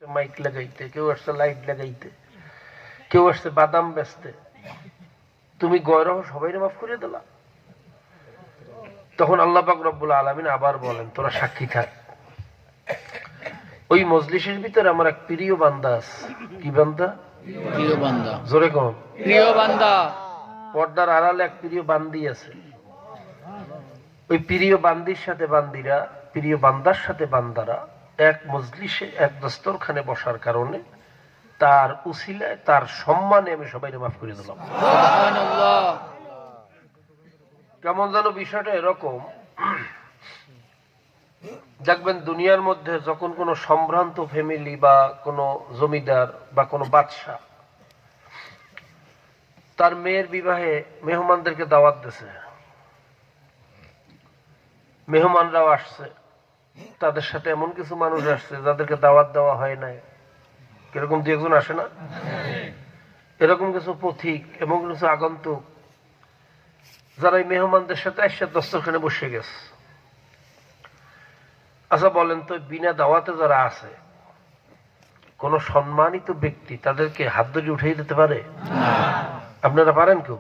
Mic লাগাইতে, কেউ আসছে লাইট লাগাইতে, কেউ আসছে বাদাম বেচতে, তুমি গয়রহ সবাই মাফ করে দিলা। তখন আল্লাহ পাক রব্বুল আলামিন আবার বলেন, তোরা সাক্ষী থাক। ওই মজলিসের ভিতরে আমার এক প্রিয় বান্দা আছে। কি বান্দা? প্রিয় বান্দা। জোরে কোন? প্রিয় বান্দা। পর্দার আড়ালে এক প্রিয় বান্দি আছে। ওই প্রিয় বান্দির সাথে বান্দিরা, প্রিয় বান্দার সাথে বান্দারা এক মজলিসে এক দস্তরখানে বসার কারণে তার উসিলায়, তার সম্মানে আমি সবাই মাফ করে দিলাম। সুবহানাল্লাহ। কেমন যেন বিষয়টা এরকম, দেখবেন দুনিয়ার মধ্যে যখন কোনো সম্ভ্রান্ত ফ্যামিলি বা কোনো জমিদার বা কোনো বাদশা তার মেয়ের বিবাহে মেহমানদেরকে দাওয়াত দিয়েছে, মেহমানরাও আসছে, তাদের সাথে এমন কিছু মানুষ আসছে যাদেরকে দাওয়াত দেওয়া হয় নাই, কিরকম দু একজন আসে না, এরকম কিছু পথিক এবং কিছু আগন্তুক যারা এই মেহমানদের সাথে এসে দস্তরখানে বসে গেছে। আচ্ছা বলেন তো, বিনা দাওয়াতে যারা আছে, কোন সম্মানিত ব্যক্তি তাদেরকে হাত ধরে উঠাই দিতে পারে? আপনারা পারেন? কেউ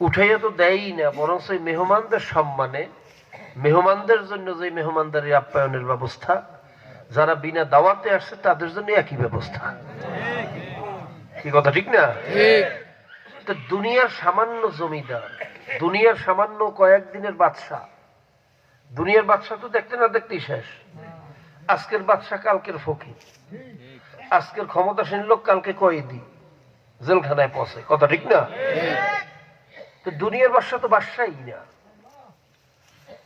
উঠাইয়া তো দেয়ই না, বরং সেই মেহমানদের সম্মানে, মেহমানদের জন্য যে মেহমানদারি আপ্যায়নের ব্যবস্থা, যারা বিনা দাওয়াতে আসছে তাদের জন্য একই ব্যবস্থা। কি কথা ঠিক না? তো দুনিয়ার সামান্য জমিদার, দুনিয়ার সামান্য কয়েকদিনের বাদশা, দুনিয়ার বাদশা তো দেখতে না দেখতেই শেষ। আজকের বাদশা কালকের ফকির, আজকের ক্ষমতাসীন লোক কালকে কয়েদি, জেলখানায় পৌঁছে। কথা ঠিক না? তো দুনিয়ার বাদশা তো বাদশাই না।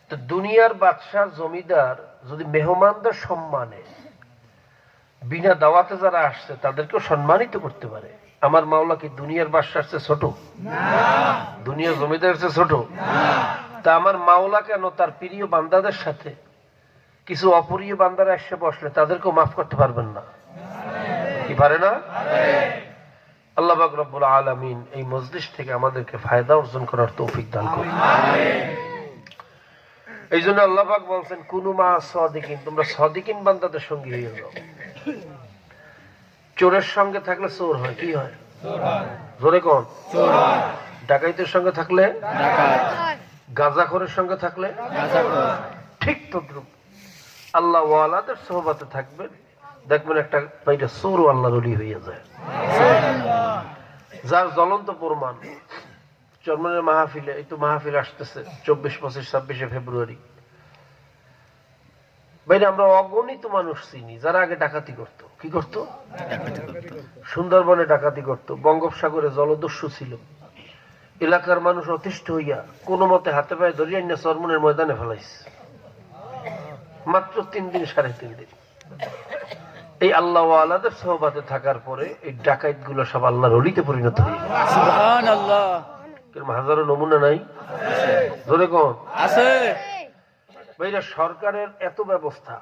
তো দুনিয়ার বাদশা জমিদার যদি মেহমানদের সম্মানে বিনা দাওয়াতে যারা আসছে তাদেরকেও সম্মানিত করতে পারে, আমার মাওলা কি দুনিয়ার বাদশা আসছে ছোট? দুনিয়ার জমিদার আসছে ছোট? তা আমার মাওলা কেন তার প্রিয় বান্দাদের সাথে কিছু অপ্রিয় বান্দারা এসে বসলে তাদেরকেও মাফ করতে পারবেন না? কি পারে না? আল্লাহ পাক রব্বুল আলামিন এই মজলিস থেকে আমাদেরকে ফায়দা অর্জন করার তৌফিক দান করুন। এই জন্য আল্লাহ পাক বলছেন, কুনু মা সাদিকিন, তোমরা সাদিকিন বান্দাদের সঙ্গী হয়ে যাও। চোরের সঙ্গে থাকলে চোর হয়, কি হয়? জোরে কোন? ডাকাইতের সঙ্গে থাকলে ডাকাত, গাঁজাখোরের সঙ্গে থাকলে গাঁজাখোর। ঠিক তদ্রুপ আল্লাহ ওয়ালাদের সোহবতে থাকবেন, দেখবেন একটা বাইরে চোর আল্লাহর ওলি হয়ে যায়। যার জ্বলন্ত প্রমাণ চরমনের মাহফিলে, এই তো মাহফিল আসতেছে 24, 25, 26শে ফেব্রুয়ারি। বাইরে আমরা অগণিত মানুষ চিনি যারা আগে ডাকাতি করত। কি করত? সুন্দরবনে ডাকাতি করত, বঙ্গোপসাগরে জলদস্যু ছিল, এলাকার মানুষ অতিষ্ঠ হইয়া কোন মতে হাতে পায়ে ধরিয়া নিয়ে চরমনের ময়দানে ফেলাইছে। মাত্র 3 দিন, 3.5 দিন। এই আল্লাহ ওয়ালাদের সোহবতে থাকার পরে এই ডাকাইত গুলো সব আল্লাহর ওলিতে পরিণত হয়ে গেল। সুবহানাল্লাহ। হাজারো নমুনা নাই? ধরে কোন আছে? ভাইরা, সরকারের এত ব্যবস্থা,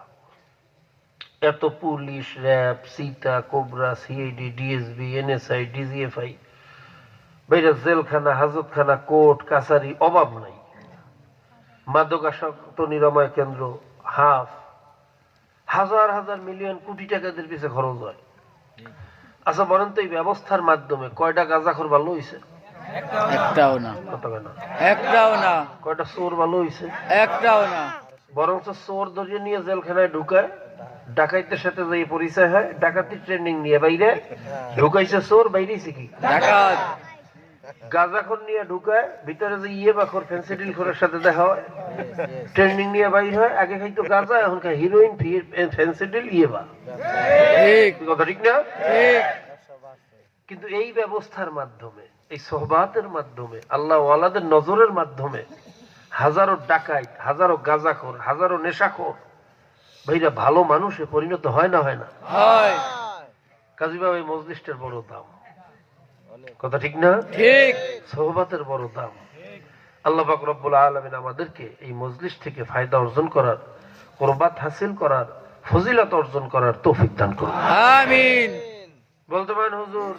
এত পুলিশ, র্যাব, সিতা, Cobra, CID, DSB, NSI, DGFI, ভাইরা জেলখানা, হাজতখানা, কোর্ট কাছারি, অভাব নাই। মাদকাসক্ত নিরাময় কেন্দ্র, হাফ, হাজার হাজার মিলিয়ন কোটি টাকাদের পিছিয়ে খরচ হয়। আচ্ছা বলেন তো, এই ব্যবস্থার মাধ্যমে কয়টা গাঁজাখোর ভালো হয়েছে? একটাও না। একটাও না। কয়টা চোর ভালো হয়েছে? একটাও না। বরং চোর ধরিয়ে নিয়ে জেলখানায় ঢুকায়, ডাকাইতের সাথে যে পরিচয় হয়, ডাকাতি ট্রেনিং নিয়ে বাইরে ঢুকাইছে চোর, বাইরেছে কি ডাকাত। গাঁজাখোর নিয়ে ঢুকায়, ভিতরে যে বাখোর ফেন্সিডিল খোরের সাথে দেখা হয়, ট্রেনিং নিয়ে বাইর হয়। আগে খাইতো গাঁজা, এখন খায় হিরোইন, ফেন্সিডিল, ইয়েবা। কথা ঠিক না? কিন্তু এই ব্যবস্থার মাধ্যমে, এই সোহবাতের মাধ্যমে, আল্লাহ ওয়ালাদের নজরের মাধ্যমে হাজারো ডাকাইত, হাজারো গাঁজাখোর, হাজারো নেশাখোর ভাইরা ভালো মানুষে পরিণত হয় না? হয় না? হয়। কাজী বাবা, এই মজলিসটার বড় দাম। কথা ঠিক না? ঠিক। সোহবাতের বড় দাম। আল্লাহ পাক রব্বুল আলামিন আমাদেরকে এই মজলিস থেকে ফায়দা অর্জন করার, কুরবাত হাসিল করার, ফজিলত অর্জন করার তৌফিক দান করুন। আমিন। বলতে পারেন, হুজুর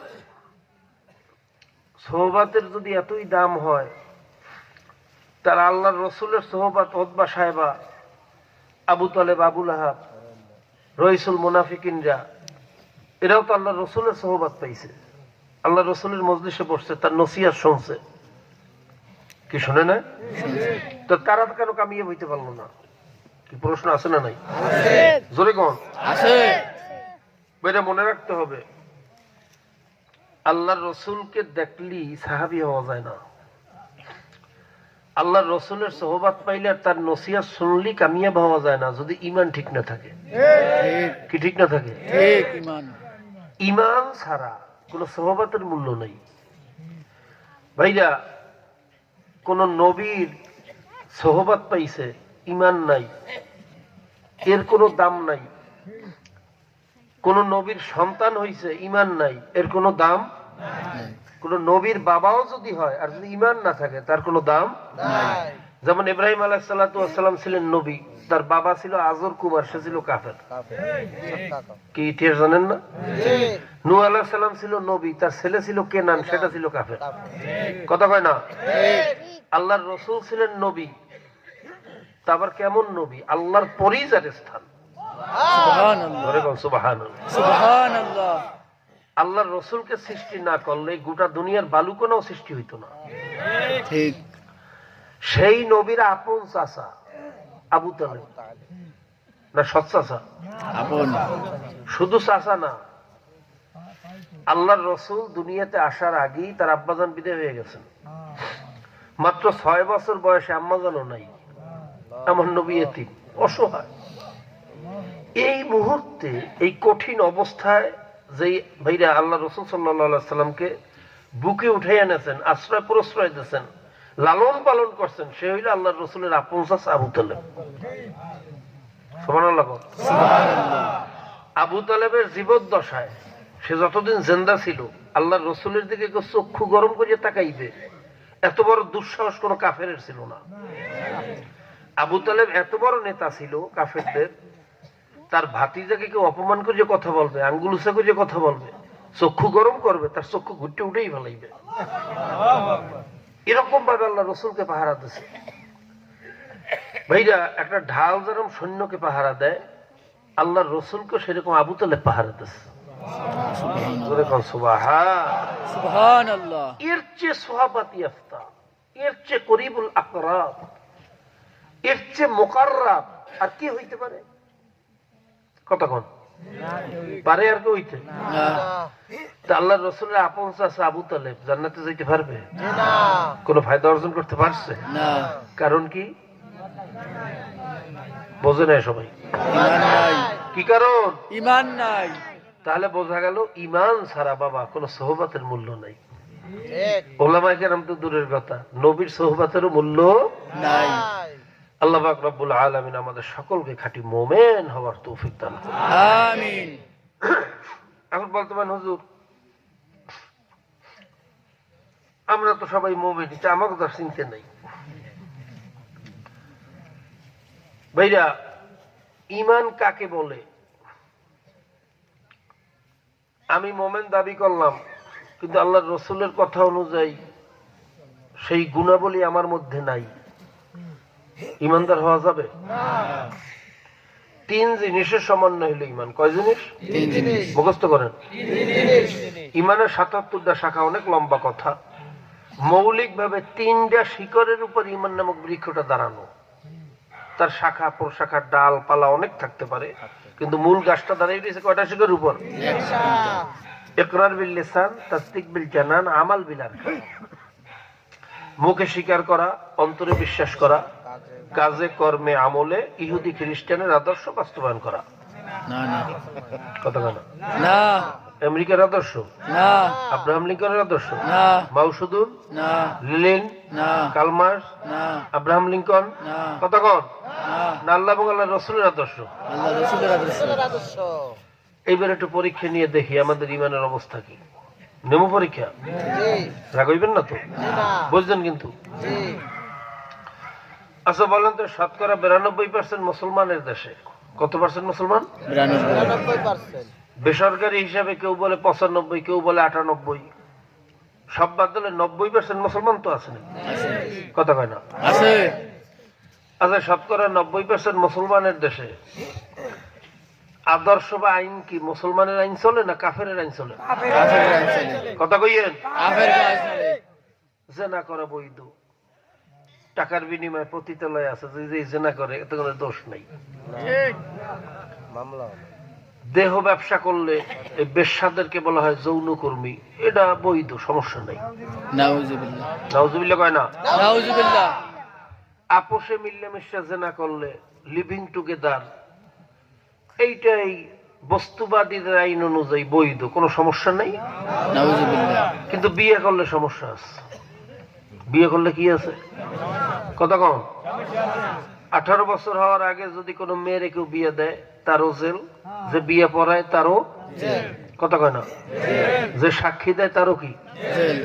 সোহবাতের যদি এতই দাম হয়, তার আল্লাহর রসুলের সোহবাত, ওতবা সাহেবা, আবু তালেব, আবু লাহাব, রইসুল মুনাফিকিনরা, এরাও তো আল্লাহ রসুলের সোহবত পাইছে, আল্লাহ রসুলের মজলিসে বসছে, তার নসিহত শুনছে, কি শুনে না? তো তারা কেন কামিয়ে হইতে পারলো না? কি প্রশ্ন আছে না নাই? জোরে কোন আছে। এটা মনে রাখতে হবে, আল্লাহর রসুলকে দেখলি সাহাবী হওয়া যায় না। আল্লাহর রসুলের সোহবত পাইলে আর তার নসিহত শুনলি কামিয়াব হওয়া যায় না, যদি ঈমান ঠিক না থাকে। ঠিক কি ঠিক না থাকে? ঠিক। ইমান ঈমান ছাড়া কোন সোহবতের মূল্য নেই। ভাইরা, কোন নবীর সোহবত পাইছে, ঈমান নাই, এর কোনো দাম নাই। কোন নবীর সন্তান হইছে, ঈমান নাই, এর কোনো দাম। কোন নবীর বাবাও যদি হয় আর যদি ঈমান না থাকে, তার কোনো দাম। যেমন ইব্রাহিম আলাইহিস সালাতু ওয়াস সালাম ছিলেন নবী, তার বাবা ছিল আজর কুমার, সে ছিল কাফের। কি ইতিহাস জানেন না? নূহ আলাইহিস সালাম ছিল নবী, তার ছেলে ছিল কেনান, সেটা ছিল কাফের। কথা কয় না? আল্লাহর রসুল ছিলেন নবী, তারপর কেমন নবী? আল্লাহর পরেই যার স্থান। সুবহানাল্লাহ ধরে বল সুবহানাল্লাহ। সুবহানাল্লাহ। আল্লাহর রসুলকে সৃষ্টি না করলে গোটা দুনিয়ার বালুকণাও সৃষ্টি হইতো না। ঠিক। সেই নবীর আপন চাচা আবু তালেব, না সৎ চাচা? আপন। শুধু চাচা না, আল্লাহর রসুল দুনিয়াতে আসার আগেই তার আব্বাজান বিদায় হয়ে গেছেন। মাত্র 6 বছর বয়সে আম্মাজানও নাই, আমার নবী এতিম, অসহায়। এই মুহূর্তে, এই কঠিন অবস্থায় যেই ভাইরা আল্লাহ রসুল সাল্লাল্লাহু আলাইহি সাল্লামকে বুকে উঠে এনেছেন, আশ্রয় প্রশ্রয় দিয়েছেন, লালন পালন করছেন, সে হইল আল্লাহর রসুলের আপন চাচা আবু তালেব। সুবহানাল্লাহ। আবু তালেবের জীবদ্দশায়, সে যতদিন জিন্দা ছিল, আল্লাহর রসুলের দিকে কেউ চক্ষু গরম করিয়া তাকাইবে এত বড় দুঃসাহস কোন কাফেরের ছিল না। আবু তালেব এত বড় নেতা ছিল কাফেরদের, তার ভাতিজাকে কেউ অপমান করে কথা বলবে, আঙ্গুল উঁচা করে কথা বলবে, চক্ষু গরম করবে, তার চক্ষু ঘুরতে উঠেই ফেলাইবে। এরকম ভাবে আল্লাহ রসুলকে পাহারা দিয়েছে। ভাইরা, একটা ঢাল যেরকম সৈন্যকে পাহারা দেয়, আল্লাহর রসুলকে সেরকম আবু তালেব পাহারা দিয়েছে। সুবহানাল্লাহ। এর চেয়ে সোহাবাত ইয়াফতা, এর চেয়ে করিবুল আকরাব, এর চেয়ে মুকাররাব আর কি হইতে পারে? কতক্ষণ পারে আর কি হইতে? তা আল্লাহর রসুলের আপন চাচা আবু তালেব জান্নাতে যাইতে পারবে? কোনো ফায়দা অর্জন করতে পারছে না। কারণ কি? বোঝে নাই সবাই। ঈমান নাই। কি কারণ? ঈমান নাই। তাহলে বোঝা গেল ঈমান ছাড়া বাবা কোন সোহবতের মূল্য নাই। ওলামায়ে কেরাম তো দূরের কথা, নবীর সোহবতেরও মূল্য নাই। আল্লাহ পাক রব্বুল আলামিন আমাদের সকলকে খাঁটি মুমিন হওয়ার তৌফিক দান করুন। আমিন। এখন বলতে পারেন, হুজুর আমরা তো সবাই মুমিন, এটা আমাকে তো চিনতে নাই। ভাইরা, ঈমান কাকে বলে? আমি মুমিন দাবি করলাম, কিন্তু আল্লাহর রসুলের কথা অনুযায়ী সেই গুণাবলী আমার মধ্যে নাই, ঈমানদার হওয়া যাবে? 3 জিনিসের সমন্বয় হলো ঈমান। কয় জিনিস? 3 জিনিস। মুখস্থ করেন। ঈমানের 77টা শাখা, অনেক লম্বা কথা। মৌলিকভাবে 3টা শিকড়ের উপর ঈমান নামক বৃক্ষটা দাঁড়ানো। তার শাখা প্রশাখা ডাল পালা অনেক থাকতে পারে, কিন্তু মূল গাছটা দাঁড়িয়ে রয়েছে কয়টা শিকড়ের উপর? ইকরার বিল লিসান, তাসদিক বিল জানান, আমাল বিল আরকান। মুখে স্বীকার করা, অন্তরে বিশ্বাস করা, কাজে কর্মে আমলে ইহুদি খ্রিস্টানের আদর্শ বাস্তবায়ন করা। না না। কথা বলো না। আমেরিকার আদর্শ না। আব্রাহাম লিঙ্কনের আদর্শ না। মাউসুদুর, না। লিলিন, না। কালমার্স, না। আব্রাহাম লিঙ্কন, না। কতক্ষণ না। না আল্লাহ এবং আল্লাহ রসুলের আদর্শ। আল্লাহ রাসূলের আদর্শ। এইবার একটু পরীক্ষা নিয়ে দেখি আমাদের ইমানের অবস্থা কি। নেমো পরীক্ষা? রাগ হইবেন না তো? বুঝছেন কিন্তু? আচ্ছা বলেন তো, শতকরা 92% মুসলমানের দেশে কত পার্সেন্ট মুসলমান? 92%। বেসরকারি হিসাবে কেউ বলে 95, কেউ বলে 98, সব বাদ দিলে 90% মুসলমান তো আছে না? কথা কয় না? আছে। আচ্ছা শতকরা 90% মুসলমানের দেশে আদর্শ বা আইন কি মুসলমানের আইন চলে না কাফের আইন চলে? কাফের আইন চলে। কথা কইয়েন। কাফের আইন চলে। জেনা করা বৈধ, টাকার বিনিময়ে পতিতালয় আছে, যে জেনা করে এতে কোনো দোষ নাই। মামলা দেহ ব্যবসা করলে এই বেশ্যাদেরকে বলা হয় যৌনকর্মী, এটা বৈধ, সমস্যা নাই। নাউজুবিল্লাহ। নাউজুবিল্লাহ কয় না? নাউজুবিল্লাহ। আপোষে মিল্লামিশা জেনা করলে লিভিং টুগেদার, এইটাই বস্তুবাদীদের আইন অনুযায়ী বৈধ, কোনো সমস্যা নেই। নাউজুবিল্লাহ। কিন্তু বিয়ে করলে সমস্যা আছে। বিয়ে করলে কি আছে? কথা কম। 18 বছর হওয়ার আগে যদি কোনো মেয়েরে কেউ বিয়ে দেয় তারও জেল, যে বিয়ে পড়ায় তারও কথা কয় না, যে সাক্ষী দেয় তারও কি জেল।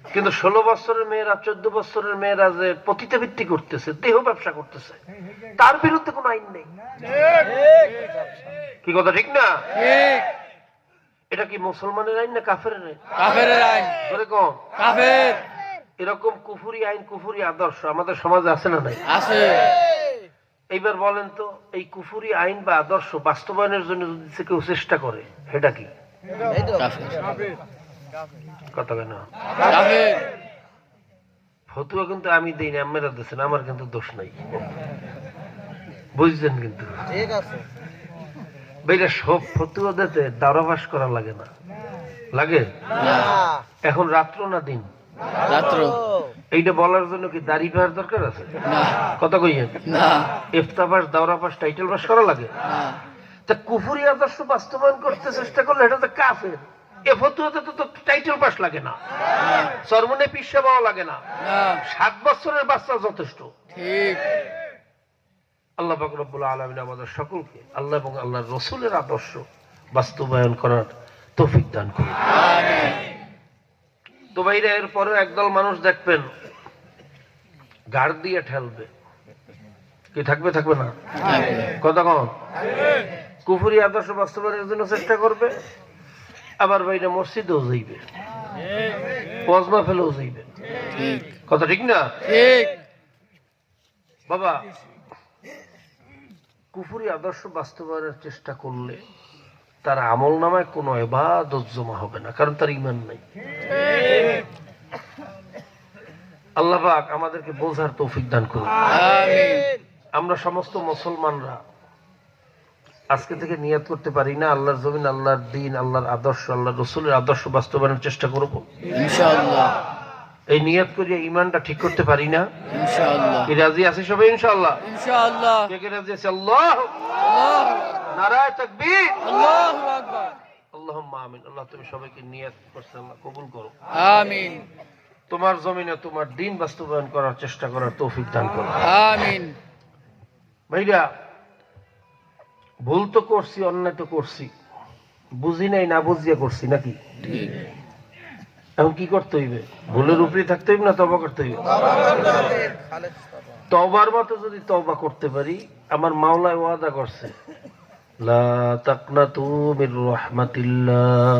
কিন্তু 16 বছরের মেয়েরা, 14 বছরের মেয়েরা যে পতিতাবৃত্তি করতেছে, দেহ ব্যবসা করতেছে, তার বিরুদ্ধে কোনো আইন নেই। কি কথা ঠিক না? ঠিক। এটা কি মুসলমানের আইন না কাফের আইন? কাফের আইন। ধরে কম। কাফের। এরকম কুফুরি আইন, কুফুরি আদর্শ আমাদের সমাজে আছে না নাই? আছে। এইবার বলেন তো, এই কুফুরি আইন বা আদর্শ বাস্তবায়নের জন্য যদি কেউ চেষ্টা করে, সেটা কি? কাফের। কথা কেন? কাফের। ফতুয়া কিন্তু আমি দিই না, আপনারা দিচ্ছেন, আমার কিন্তু দোষ নাই, বুঝছেন? কিন্তু ঠিক আছে ভাইরা, সব ফতুয়া দিতে দাওরাবাস করা লাগে না, লাগে? এখন রাত্র না দিন? রাত্র। এইটা বলার জন্য কি দাড়ি পাওয়ার দরকার আছে? না। কথা কইয়েন। না। ইফতাবাস, দাওরাবাস, টাইটেল বাস করা লাগে? না। তা কুফুরি আদর্শ বাস্তবায়ন করতে চেষ্টা করলে এটা তো কাফের। এ ফতুয়াতে তো টাইটেল পাস লাগে না, সরমনে পিসা পাওয়া লাগে না, না। 7 বছরের বাচ্চা যথেষ্ট। ঠিক। আল্লাহ পাক রব্বুল আলামিন আমাদের সকলকে আল্লাহ এবং আল্লাহর রাসূলের আদর্শ বাস্তবায়ন করার তৌফিক দান করুন। আমিন। তো ভাইরা, এরপরে একদল মানুষ দেখবেন গাড় দিয়ে ঠেলবে, কি থাকবে? থাকবে না? কথা কম। কুফুরি আদর্শ বাস্তবায়নের জন্য চেষ্টা করবে, আবার ভাইরা মসজিদেও যাইবে, ওয়াজ মাহফিলেও যাইবে। ঠিক। কথা ঠিক না? ঠিক। বাবা, কুফুরি আদর্শ বাস্তবায়নের চেষ্টা করলে তার আমল নামায় কোনো ইবাদত জমা হবে না, কারণ তার ঈমান নাই। আল্লাহ পাক আমাদেরকে বোঝার তৌফিক দান করুন। আমিন। আমরা সমস্ত মুসলমানরা আজকে থেকে নিয়ত করতে পারি না, আল্লাহর জমিন, আল্লাহর দ্বীন, আল্লাহর আদর্শ, আল্লাহর রাসূলের আদর্শ বাস্তবায়নের চেষ্টা করব। ইনশাআল্লাহ। এই নিয়ত করিয়া ঈমানটা ঠিক করতে পারি না? ইনশাআল্লাহ। কি রাজি আছে সবাই? ইনশাআল্লাহ। ইনশাআল্লাহ। কে কে রাজি আছে? আল্লাহু আল্লাহু নারায়ে তাকবীর, আল্লাহু আকবার। আল্লাহুম্মা আমিন। আল্লাহ তুমি সবাইকে নিয়ত করতে আল্লাহ কবুল করো। আমিন। তোমার জমিনে তোমার দ্বীন বাস্তবায়ন করার চেষ্টা করার তৌফিক দান করো। আমিন। ভাইরা, ভুল তো করছি, অন্যায় তো করছি, বুঝি নাই, না বুঝিয়া করছি নাকি? ঠিক। এখন কি করতে হইবে? ভুলের উপরে থাকতে হইবে না তওবা করতে হইবে? তওবার মতো যদি তওবা করতে পারি, আমার মাওলায় ওয়াদা করছে, লা তাকনাতু মির রাহমাতিল্লাহ,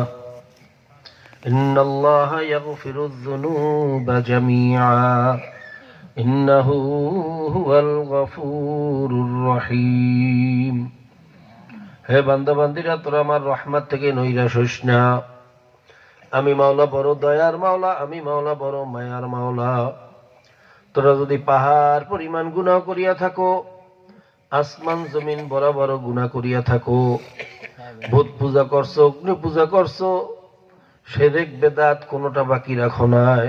ইন্নাল্লাহা ইয়াগফিরুয যুনুবা জামিআ, ইন্নাহু হুয়াল গফুরুর রহিম। হে বান্দা বান্দিরা, তোরা আমার রহমত থেকে নৈরাশ হইস না। আমি মাওলা বড় দয়ার মাওলা, আমি মাওলা বড় মায়ার মাওলা। তোরা যদি পাহাড় পরিমাণ গুনাহ করিয়া থাকো, আসমান জমিন বরাবর গুনাহ করিয়া থাকো, ভূত পূজা করছো, অগ্নি পূজা করছো, শিরক বেদাত কোনোটা বাকি রাখো নাই,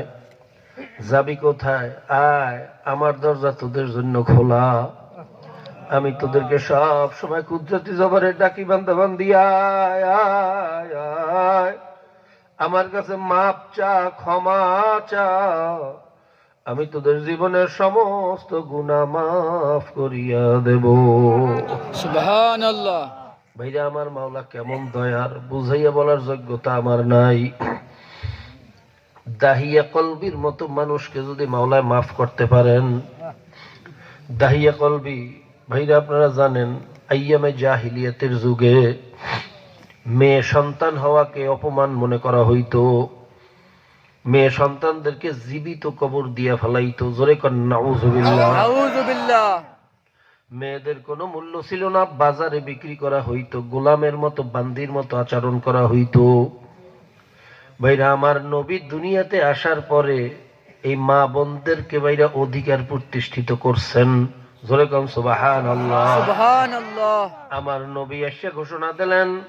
যাবি কোথায়? আয়, আমার দরজা তোদের জন্য খোলা। আমি তোদেরকে সব সময় কুদরতি জবারে ডাকি, বান্দা বান্দি আয় আয় আয়, আমার কাছে মাপ চা, ক্ষমা চা, আমি তোদের জীবনের সমস্ত গুনাহ মাফ করিয়া দেব। সুবহানাল্লাহ। ভাইরা, আমার মাওলা কেমন দয়ার, বুঝাইয়া বলার যোগ্যতা আমার নাই। দাহিয়া কলবির মতো মানুষকে যদি মাওলায় মাফ করতে পারেন, দাহিয়া কলবি, ভাইরা আপনারা জানেন, আইয়ামে জাহিলিয়াতের যুগে মেয়ে সন্তান হওয়াকে অপমান মনে করা হইতো, মেয়ে সন্তানদেরকে জীবিত কবর দিয়া ফেলাইতো। জোরে কর নাউযুবিল্লাহ। নাউযুবিল্লাহ। মেয়েদের কোনো মূল্য ছিল না, বাজারে বিক্রি করা হইতো, গোলামের মতো বান্দির মতো আচরণ করা হইতো। ভাইরা আমার, নবী দুনিয়াতে আসার পরে এই মা বোনদেরকে ভাইরা অধিকার প্রতিষ্ঠিত করছেন। জোরে কম সুবহানাল্লাহ। সুবহানাল্লাহ। আমার নবী এসে ঘোষণা দিলেন,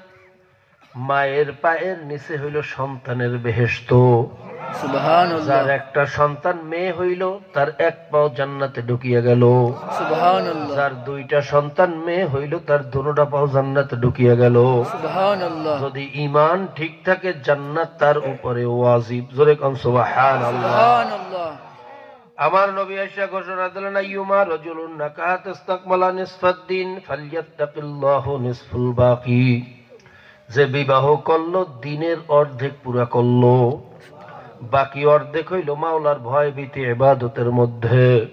মায়ের পায়ের নিচে হইল সন্তানের বেহেশত। সুবহানাল্লাহ। যার একটা সন্তান মেয়ে হইল, তার এক পাও জান্নাতে ঢুকিয়া গেল। সুবহানাল্লাহ। যার দুইটা সন্তান মেয়ে হইল, তার দুটা পাও জান্নাতে ঢুকিয়া গেল। সুবহানাল্লাহ। যদি ঈমান ঠিক থাকে, জান্নাত তার উপরে ওয়াজিব। জোরে কোন সুবহানাল্লাহ। সুবহানাল্লাহ। আমার নবী আয়েশা ঘোষণা দিলেন, আইয়ুমা রাজুলুন নাকাহাত ইসতাকমালা নিসফাদ-দিন ফালইয়াত্তাকিল্লাহু নিসফুল বাকি। যে বিবাহ করলো, দিনের অর্ধেক পুরা করলো, বাকি অর্ধেক হইল মাওলার ভয় ভীতি ইবাদতের মধ্যে।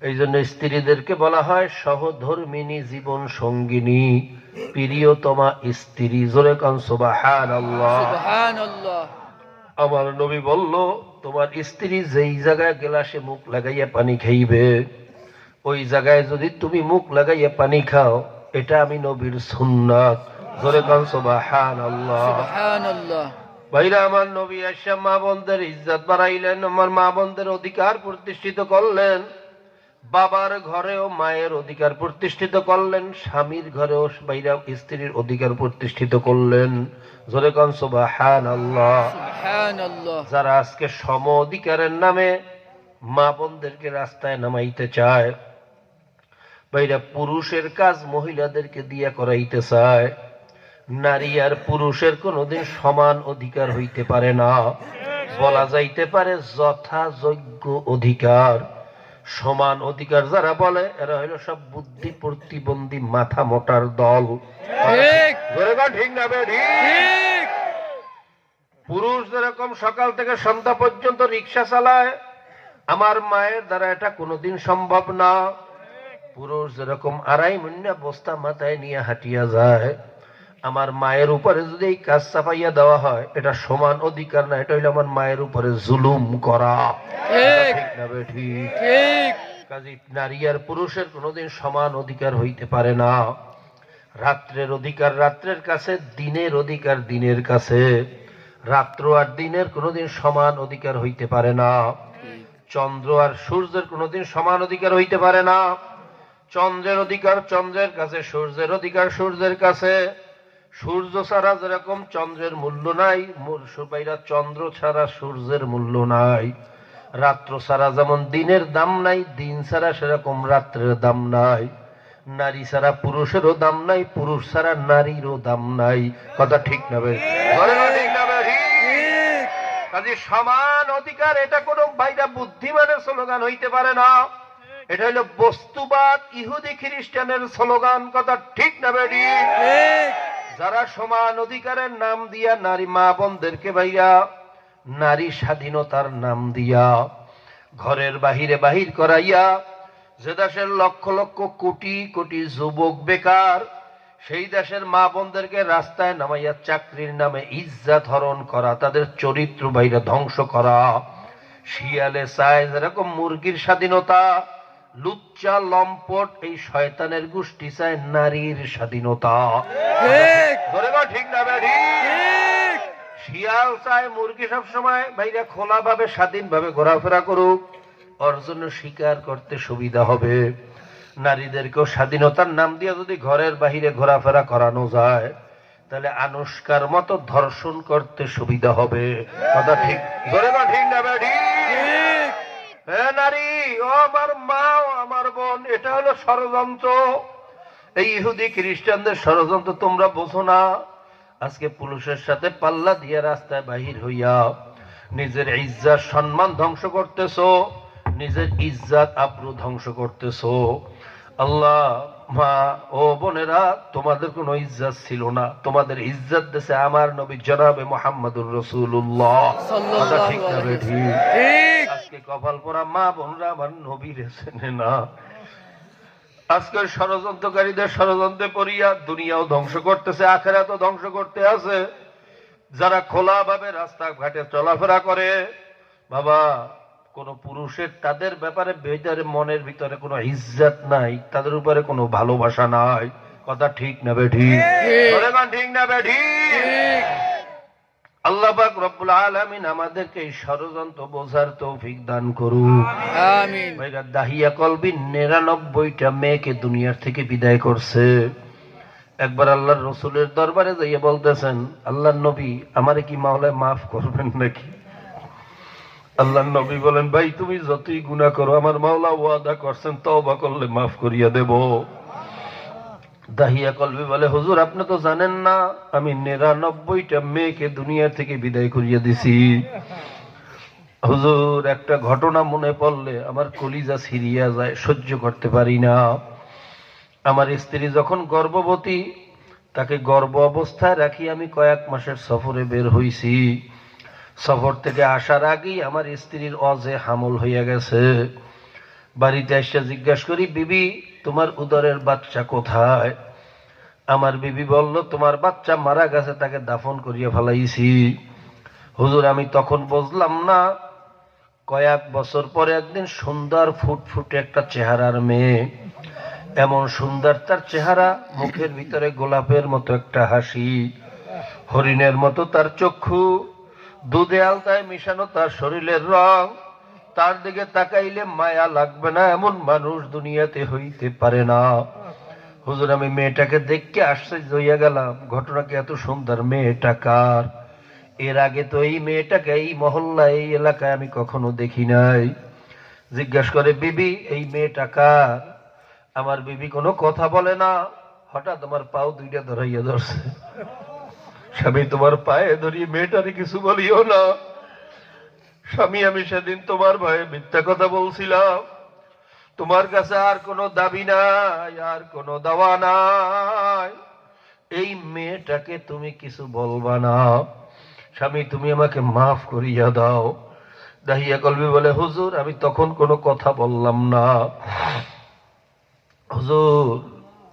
এই জন্য স্ত্রীদেরকে বলা হয় সহধর্মিনী, জীবন সঙ্গিনী, প্রিয়তমা স্ত্রী। জোরে কোন সুবহানাল্লাহ। সুবহানাল্লাহ। আমার নবী বলল, তোমার স্ত্রী যেই জায়গায় গ্লাসে মুখ লাগাইয়া পানি খাইবে, ওই জায়গায় যদি তুমি মুখ লাগাইয়া পানি খাও, এটা আমি নবীর সুন্নাত। জোরে কোন সুবহানাল্লাহ। সুবহানাল্লাহ। ভাইরা আমার, নবী আয়েশা মা বোনদের ইজ্জত বাড়াইলেন, আমার মা বোনদের অধিকার প্রতিষ্ঠিত করলেন। বাবার ঘরেও মায়ের অধিকার প্রতিষ্ঠিত করলেন, স্বামীর ঘরেও ভাইরা স্ত্রীর অধিকার প্রতিষ্ঠিত করলেন। জোরে কোন সুবহানাল্লাহ। সুবহানাল্লাহ। যারা আজকে সম অধিকারের নামে মা বোনদেরকে রাস্তায় নামাইতে চায়, ভাইরা পুরুষের কাজ মহিলাদেরকে দিয়া করাইতে চায়, নারী আর পুরুষের কোনোদিন সমান অধিকার হইতে পারে না। বলা যাইতে পারে যথাযোগ্য অধিকার। সমান অধিকার যারা বলে, এরা হইল সব বুদ্ধি প্রতিবন্ধী মাথা মোটার দল। ঠিক। জোরে কও, ঠিক না বে ঠিক? ঠিক। পুরুষ যেরকম সকাল থেকে সন্ধ্যা পর্যন্ত রিক্সা চালায়, আমার মায়ের দ্বারা এটা কোনোদিন সম্ভব না। পুরুষ যেরকম আড়াই মুন্না বস্তা মাথায় নিয়ে হাঁটিয়া যায়, আমার মায়ের উপরে যদি এই কাজ চাপাইয়া দেওয়া হয়, এটা সমান অধিকার না, এটা হইলো আমার মায়ের উপরে জুলুম করা। ঠিক। ঠিক না বে ঠিক? ঠিক। কাজে নারী আর পুরুষের কোনোদিন সমান অধিকার হইতে পারে না। রাত্রের অধিকার রাত্রের কাছে, দিনের অধিকার দিনের কাছে। রাত্র আর দিনের কোনোদিন সমান অধিকার হইতে পারে না। চন্দ্র আর সূর্যের কোনোদিন সমান অধিকার হইতে পারে না। চন্দ্রের অধিকার চন্দ্রের কাছে, সূর্যের অধিকার সূর্যের কাছে। সূর্য ছাড়া যেরকম চন্দ্রের মূল্য নাই, চন্দ্র ছাড়া সূর্যের মূল্য নাই। রাত্র ছাড়া যেমন দিনের দাম নাই, দিন ছাড়া সেরকম রাত্রের দাম নাই। নারী ছাড়া পুরুষেরও দাম নাই, পুরুষ ছাড়া নারীরও দাম নাই। কথা ঠিক না ভাই? ঠিক না ভাই? ঠিক। কাজে সমান অধিকার এটা কোন ভাইরা বুদ্ধিমানের স্লোগান হইতে পারে না। এটা হলো বস্তুবাদ, ইহুদি খ্রিস্টানের স্লোগান। কথা ঠিক না ভাই? ঠিক। যারা সমান অধিকারের নাম দিয়া নারী মা বোনদেরকে ভাইয়া নারী স্বাধীনতার নাম দিয়া ঘরের বাহিরে বাহির করাইয়া, যে দেশের লক্ষ লক্ষ কোটি কোটি যুবক বেকার, সেই দেশের মা বোনদেরকে রাস্তায় নামাইয়া চাকরির নামে ইজ্জত হরণ করা, তাদের চরিত্র বাইরে ধ্বংস করা। শিয়ালে চায় যেরকম মুরগির স্বাধীনতা, লুচ্চা লম্পট এই শয়তানের গোষ্ঠী চায় নারীর স্বাধীনতা। ঠিক। ধরে বা ঠিক না ভাই? ঠিক। শিয়াল চায় মুরগি সব সময় বাইরে খোলা ভাবে স্বাধীন ভাবে ঘোরাফেরা করুক, ওর জন্য শিকার করতে সুবিধা হবে। নারীদেরকেও স্বাধীনতার নাম দিয়ে যদি ঘরের বাহিরে ঘোরাফেরা করানো যায়, তাহলে আনুষ্কার মতো ধর্ষণ করতে সুবিধা হবে। কথা ঠিক? ধরে বা ঠিক না ভাই? ঠিক। হ্যাঁ নারী, ও আমার মা, ও আমার বোন, এটা হলো ষড়যন্ত্র। এই ইহুদি খ্রিস্টানদের ষড়যন্ত্র তোমরা বোঝো না। আজকে পুরুষের সাথে পাল্লা দিয়ে রাস্তায় বাহির হইয়া নিজের ইজ্জত সম্মান ধ্বংস করতেছো, নিজের ইজ্জত আব্রু ধ্বংস করতেছো। আল্লাহ, মা ও বোনেরা, তোমাদের কোনো ইজ্জত ছিল না, তোমাদের ইজ্জত দিয়েছে আমার নবী জনাবে মুহাম্মদুর রাসূলুল্লাহ। কথা ঠিক না বে ঠিক? ঠিক। আজকে কপাল পোড়া মা বোনরা আমার নবীর চেনে না। আজকে ষড়যন্ত্রকারীদের ষড়যন্ত্রে পড়িয়া দুনিয়াও ধ্বংস করতেছে, আখিরাতও ধ্বংস করতে আছে। যারা খোলা ভাবে রাস্তাঘাটে চলাফেরা করে, বাবা কোন পুরুষের তাদের ব্যাপারে ভিতরে মনের ভিতরে কোনো ইজ্জত নাই, তাদের উপরে কোনো ভালোবাসা নাই। কথা ঠিক না বেঠিক? বলে না ঠিক না বেঠিক? ঠিক। আল্লাহ পাক রব্বুল আলামিন আমাদেরকে এই ষড়যন্ত্র বোঝার তৌফিক দান করুন। আমিন। ভাইরা, দাহিয়া কলবি 99টা মেয়েকে দুনিয়ার থেকে বিদায় করছে। একবার আল্লাহর রসুলের দরবারে যাইয়া বলতেছেন, আল্লাহর নবী, আমারে কি মাওলা মাফ করবেন নাকি? আল্লাহর নবী বলেন, ভাই তুমি যতই গুনাহ করো আমার মাওলা ওয়াদা করছেন তওবা করলে মাফ করিয়া দেব। দাহিয়া কলবি বলে, হুজুর আপনি তো জানেন না আমি 99টা মেয়েকে দুনিয়া থেকে বিদায় করিয়া দিছি। হুজুর একটা ঘটনা মনে পড়লে আমার কলিজা ছিঁড়িয়া যায়, সহ্য করতে পারি না। আমার স্ত্রী যখন গর্ভবতী, তাকে গর্ভ অবস্থায় রাখি আমি কয়েক মাসের সফরে বের হইছি। সফর থেকে আসার আগেই আমার স্ত্রীর অজে হামল হইয়া গেছে। বাড়িতে এসে জিজ্ঞাসা করি, বিবি তোমার উদরের বাচ্চা কোথায়? আমার বিবি বলল, তোমার বাচ্চা মারা গেছে, তাকে দাফন করিয়া ফেলাইছি। হুজুর আমি তখন বুঝলাম না, কয়েক বছর পরে একদিন সুন্দর ফুটফুটে একটা চেহারার মেয়ে, এমন সুন্দর তার চেহারা, মুখের ভিতরে গোলাপের মতো একটা হাসি, হরিণের মতো তার চক্ষু, দুধে আলতায় মিশানো তার শরীরের রং, তার দিকে তাকাইলে মায়া লাগবে না এমন মানুষ দুনিয়াতে হইতে পারে না। হুজুর আমি মেয়েটাকে দেখতে আশ্চর্য হইয়া গেলাম, ঘটনা কি এত সুন্দর, মেয়েটা কার? এর আগে তো এই মেয়েটাকে এই মহল্লা এই এলাকায় আমি কখনো দেখি নাই। জিজ্ঞাসা করে, বিবি এই মেয়েটা কার? আমার বিবি কোনো কথা বলে না, হঠাৎ আমার পাও দুইটা ধরাইয়া ধরছে। স্বামী তোমার পায়ে ধরিয়ে মেয়েটারে কিছু বলিও না। স্বামী আমি সেদিন তোমার ভয়ে মিথ্যা কথা বলছিলাম, তোমার কাছে আর কোনো দাবি নাই, আর কোনো দেওয়া নাই, এই মেয়েটাকে তুমি কিছু বলবা না। স্বামী তুমি আমাকে মাফ করিয়া দাও। দাহিয়া কলবি বলে, হুজুর আমি তখন কোনো কথা বললাম না। হুজুর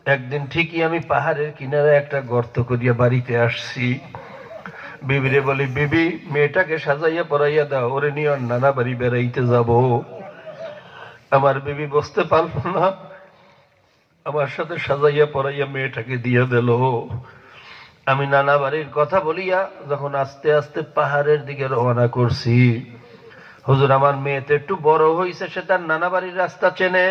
একদিন ঠিকই আমি পাহাড়ের কিনারে একটা গর্ত করিয়া বাড়িতে আসছি। বিবিরে বলি, বিবি মেয়েটাকে সাজাইয়া পরাইয়া দাও, ওরে নিয়ে ওর নানা বাড়ি বেড়াইতে যাব। আমার বিবি বুঝতে পারল না, আমার সাথে সাজাইয়া পরাইয়া মেয়েটাকে দিয়ে দিল। আমি নানা বাড়ির কথা বলিয়া যখন আস্তে আস্তে পাহাড়ের দিকে রওনা করছি, হুজুর আমার মেয়েতে একটু বড় হইছে, সে তার নানা বাড়ির রাস্তা চেনে।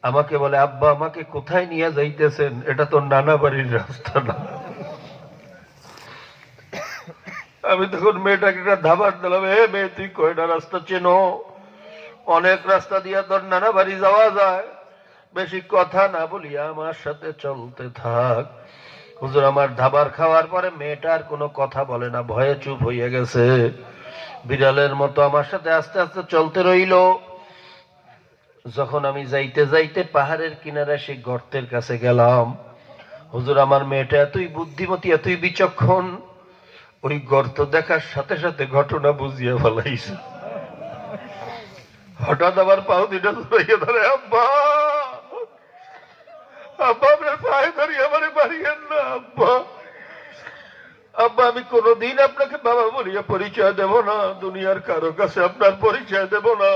আমাকে বলে, আব্বা আমাকে কোথায় নিয়ে যাইতেছেন? এটা তো নানা বাড়ির রাস্তা না। আমি তখন মেয়েটাকে একটা ধাবার দিলাম, হে মেয়ে তুই কয়টা রাস্তা চেনো? অনেক রাস্তা দিয়া তোর নানা বাড়ি যাওয়া যায়, বেশি কথা না বলিয়া আমার সাথে চলতে থাক। হুজুর আমার ধাবার খাওয়ার পরে মেয়েটা আর কোনো কথা বলে না, ভয়ে চুপ হইয়া গেছে, বিড়ালের মতো আমার সাথে আস্তে আস্তে চলতে রইল। যখন আমি যাইতে যাইতে পাহাড়ের কিনারে সেই গর্তের কাছে গেলাম, হুজুর আমার মেয়েটা এতই বুদ্ধিমতী, এতই বিচক্ষণ, ওই গর্ত দেখার সাথে সাথে ঘটনা বুঝিয়া ফেলাইছে। হঠাৎ আমার পাও দুইটা ধরে ধরে, আব্বা আব্বা আপনার পায়ে ধরি, আমার বাড়িয়েন না আব্বা। আব্বা আমি কোনোদিন আপনাকে বাবা বলিয়া পরিচয় দেব না, দুনিয়ার কারো কাছে আপনার পরিচয় দেব না।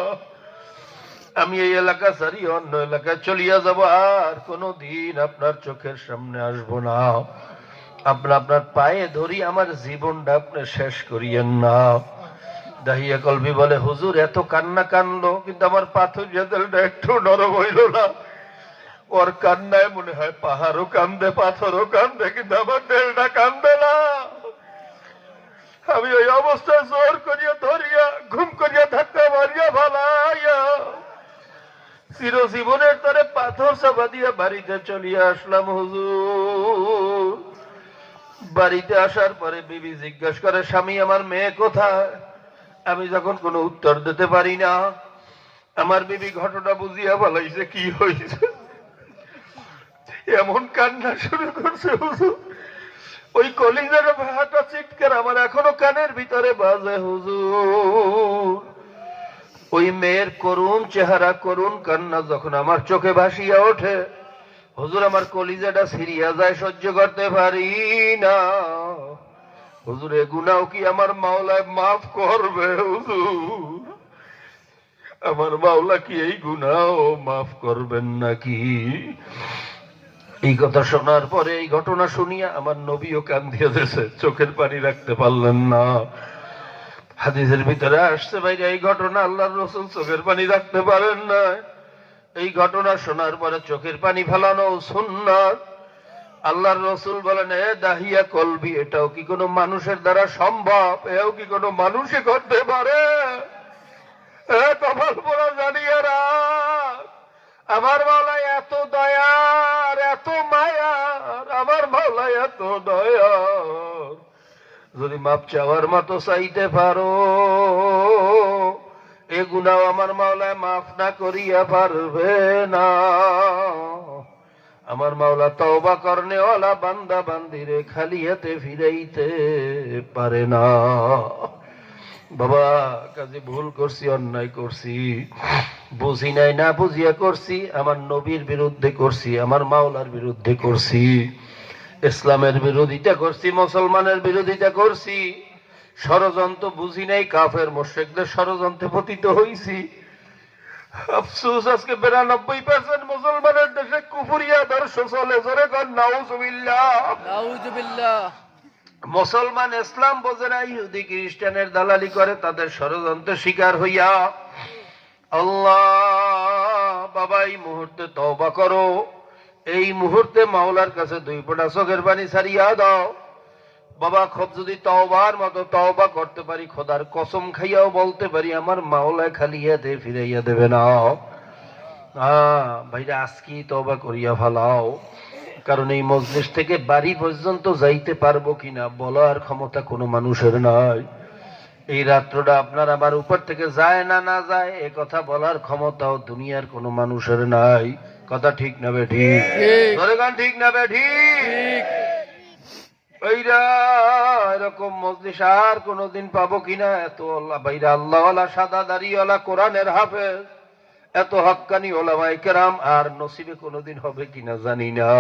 আমি এই এলাকা ছাড়ি অন্য এলাকায় চলিয়া যাব, আর কোনোদিন আপনার চোখের সামনে আসব না। আপনার পায়ে ধরি, আমার জীবনটা আপনি শেষ করিয়েন না। দাহিয়া কলবি বলে, হুজুর এত কান্না কানলো, কিন্তু আমার পাথর জাতেলটা একটু নরম হইল না। ওর কান্নায় মনে হয় পাহাড়ও কান্দে, পাথরও কান্দে, কিন্তু আমার দেলটা কান্দে না। আমি ওই অবস্থায় জোর করিয়া ধরিয়া ঘুম করিয়া ধাক্কা মারিয়া ভালাইয়া চিরজীবনের তরে পাথর চাপা দিয়া বাড়িতে চলিয়া আসলাম। হুজুর বাড়িতে আসার পরে বিবি জিজ্ঞাসা করে, স্বামী আমার মেয়ে কোথায়? আমি যখন কোনো উত্তর দিতে পারি না, আমার বিবি ঘটনা বুঝিয়া ফেলাইছে কি হয়েছে। এমন কান্না শুরু করছে হুজুর, ওই কলিজার ভাটা চিৎকার আমার এখনো কানের ভিতরে বাজে। হুজুর ওই মেয়ের করুণ চেহারা, করুণ কান্না যখন আমার চোখে ভাসিয়া ওঠে, হুজুর আমার কলিজাটা ছিঁড়িয়া যায়, সহ্য করতে পারি না। হুজুর এ গুনাও কি আমার মাওলায় মাফ করবে? হুজুর আমার মাওলা কি এই গুনাহ মাফ করবেন নাকি? এই কথা শোনার পরে, এই ঘটনা শুনিয়া আমার নবীও কান্দিয়া দিয়েছে, চোখের পানি রাখতে পারলেন না। হাদিসের ভিতরে আসছে ভাই, এই ঘটনা আল্লাহর রাসূল চোখের পানি রাখতে পারেন না। এই ঘটনা শোনার পরে চোখের পানি ফেলানো সুন্নাত। আল্লাহর রাসূল বলেন, এ দাহিয়া কলবি, এটাও কি কোনো মানুষের দ্বারা সম্ভব? এও কি কোনো মানুষে করতে পারে? এ কপাল পোড়া জানিয়ারা, আমার মাওলা এত দয়ার, এত মায়ার, আমার মাওলা এত দয়ার। যদি মাপ চাওয়ার মতো চাইতে পারো, এ গুনাহ আমার মাওলা মাফ না করিয়া পারবে না। আমার মাওলা তওবা করনেওয়ালা বান্দা বান্দিরে খালি হাতে ফিরাইতে পারে না। বাবা, কাজে ভুল করছি, অন্যায় করছি, বুঝি নাই, না বুঝিয়া করছি, আমার নবীর বিরুদ্ধে করছি, আমার মাওলার বিরুদ্ধে করছি, ইসলামের বিরোধিতা করছি, মুসলমানের বিরোধিতা করছি, ষড়যন্ত্র বুঝি নাই, কাফের মুশরিকদের ষড়যন্ত্রে পতিত হইছি। আফসোস, আজকে 92% মুসলমানের দেশে কুফরি আদর্শ চলে। জোরে কর নাউজুবিল্লাহ। নাউজুবিল্লাহ। মুসলমান ইসলাম বোঝে না, ইহুদি খ্রিস্টানের দালালি করে, তাদের ষড়যন্ত্রের শিকার হইয়া। আল্লাহ বাবা, এই মুহূর্তে তওবা করো, এই মুহূর্তে মাওলার কাছে 2 ফোঁটা চোখের পানি ছাড়িয়া দাও। বাবা, খুব যদি তওবার মতো তওবা করতে পারি, খোদার কসম খাইয়াও বলতে পারি, আমার মাওলা খালি হাতে ফিরাইয়া দেবে না। ভাইরা, আজকেই তওবা করিয়া ফেলাও, কারণ এই মজলিস থেকে বাড়ি পর্যন্ত যাইতে পারবো কিনা বলার ক্ষমতা কোনো মানুষের নাই। এই রাত্রটা আপনার আমার উপর থেকে যায় না না যায়, এ কথা বলার ক্ষমতাও দুনিয়ার কোনো মানুষের নাই। কথা ঠিক না বেঠি? ঠিক না বেঠি? ভাইরা, এরকম মজলিস আর কোনোদিন পাবো কিনা? এত ভাইরা আল্লাহওয়ালা, সাদা দাড়িওয়ালা, কোরআনের হাফেজ, এত হক্কানি ওলামায়ে কেরাম আর নসিবে কোনোদিন হবে কিনা জানি না।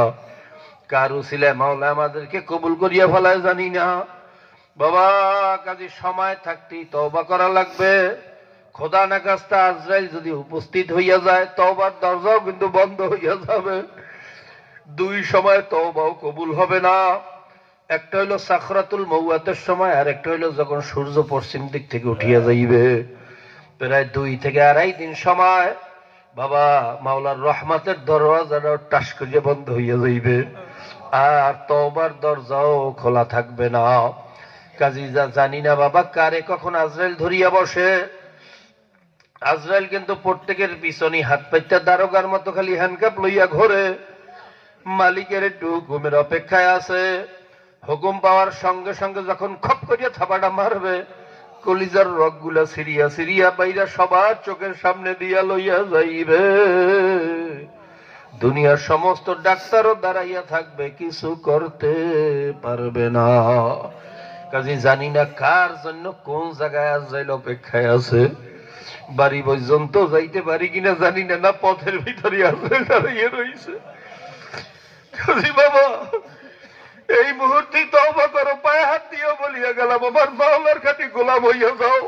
কার উসিলায় মাওলা আমাদেরকে কবুল করিয়া ফেলায় জানি না। বাবা, কাজে সময় থাকতেই তওবা করা লাগবে। খোদা না কাস্তা আজরাইল যদি উপস্থিত হইয়া যায়, তওবার দরজাও কিন্তু বন্ধ হইয়া যাবে। 2 সময় তওবাও কবুল হবে না। একটা হইলো সাখরাতুল মউয়াতের সময়, আর একটা হইলো যখন সূর্য পশ্চিম দিক থেকে উঠিয়া যাইবে। প্রায় 2 থেকে 2.5 দিন সময়। বাবা, মাওলার রহমতের দরওয়াজাটাও টাস করিয়া বন্ধ হইয়া যাইবে, আর তওবার দরজাও খোলা থাকবে না। কাজী জানি না বাবা, কারে কখন আজরাইল ধরিয়া বসে। আজরাইল কিন্তু প্রত্যেকের পিছনে হাত পাইতে দারোগার মতো খালি হ্যান্ডকাপ লইয়া ঘোরে, মালিকের একটু হুকুমের অপেক্ষায় আছে। হুকুম পাওয়ার সঙ্গে সঙ্গে যখন খপ করিয়া থাবাটা মারবে, কলিজার রগগুলা সিরিয়া সিরিয়া বাইরা সবার চোখের সামনে দিয়া লইয়া যাইবে। দুনিয়ার সমস্ত ডাক্তারও দাঁড়াইয়া থাকবে, কিছু করতে পারবে না। কাজে জানি না কার জন্য কোন জায়গায় আজরাইল অপেক্ষায় আছে। বাড়ি পর্যন্ত যাইতে পারি কিনা জানি না, না পথের ভিতরে আজরাইল দাঁড়াইয়া রইছে। কাজী বাবা, এই মুহূর্তে তওবা করো, পায়ে হাত দিয়ে বলিয়া গেলাম, আমার মাওলার খাঁটি গোলাম হইয়া যাও।